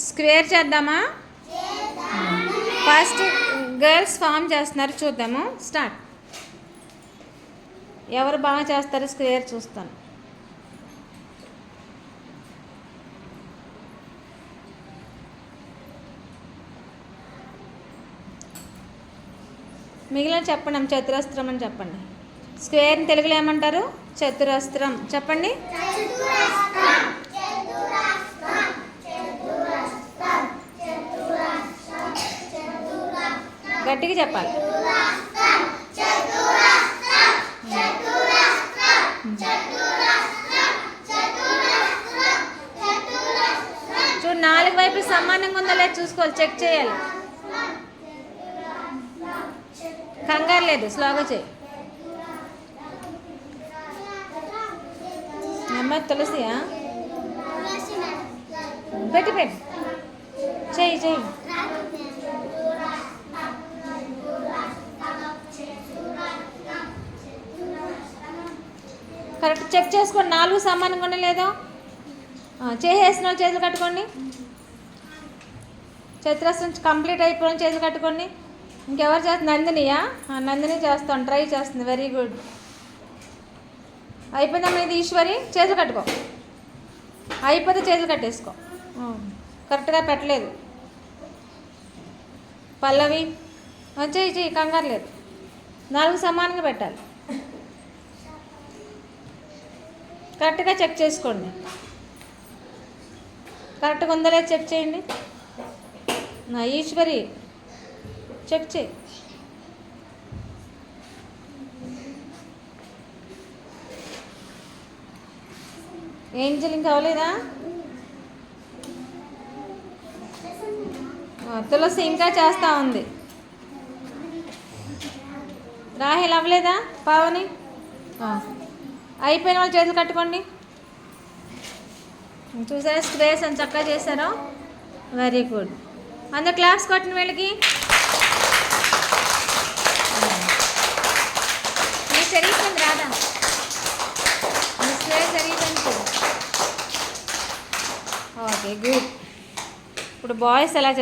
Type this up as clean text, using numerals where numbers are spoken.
Square చేద్దామా? First girls form చేస్తున్నారు, చూద్దాము. స్టార్ట్. ఎవరు బాగా చేస్తారు స్క్వేర్ చూస్తాను. మిగిలిన చెప్పండి. చతురస్రం అని చెప్పండి. స్క్వేర్ని తెలుగులో ఏమంటారు? చతురస్రం. చెప్పండి. గట్టిగా చెప్పాలి. చూడు, 4 వైపులు సమానంగా ఉందో లేదు చూసుకోవాలి, చెక్ చేయాలి. కంగారు లేదు, స్లోగా చేయి. అమ్మాయి తులసియా? పెట్టి చెయ్యి చెయ్యి. కరెక్ట్ చెక్ చేసుకోండి. 4 సమానంగా ఉండే లేదో చేసేసిన వాళ్ళు చేతులు కట్టుకోండి. చతురస్రం కంప్లీట్ అయిపోయిన చేతులు కట్టుకోండి. ఇంకెవరు చేస్తుంది? నందినియా? నందిని చేస్తాను, ట్రై చేస్తుంది. Very good. అయిపోయిందమ్మా. ఇది ఈశ్వరి, చేతులు కట్టుకో. అయిపోతే చేతులు కట్టేసుకో. కరెక్ట్గా పెట్టలేదు. పల్లవి చెయ్యి, కంగారు లేదు. 4 సమానంగా పెట్టాలి. కరెక్ట్గా చెక్ చేసుకోండి. కరెక్ట్గా ఉందో లేదు చెక్ చేయండి. ఈశ్వరి చెక్ చేయి. ఏంజల్ ఇంకా అవ్వలేదా? తులసి ఇంకా చేస్తూ ఉంది. రాహిల్ అవ్వలేదా? పావని అయిపోయిన వాళ్ళు చేతులు కట్టుకోండి. చూసారా స్క్వేర్స్ అని చక్కగా చేశారు. Very good. అందరు క్లాప్స్ కొట్టిన వీళ్ళకి. మీ సరిపోయింది రాదా? మీ స్క్వేర్ సరిపోయింది. Okay good. ఇప్పుడు బాయ్స్ ఎలా చేస్తారు?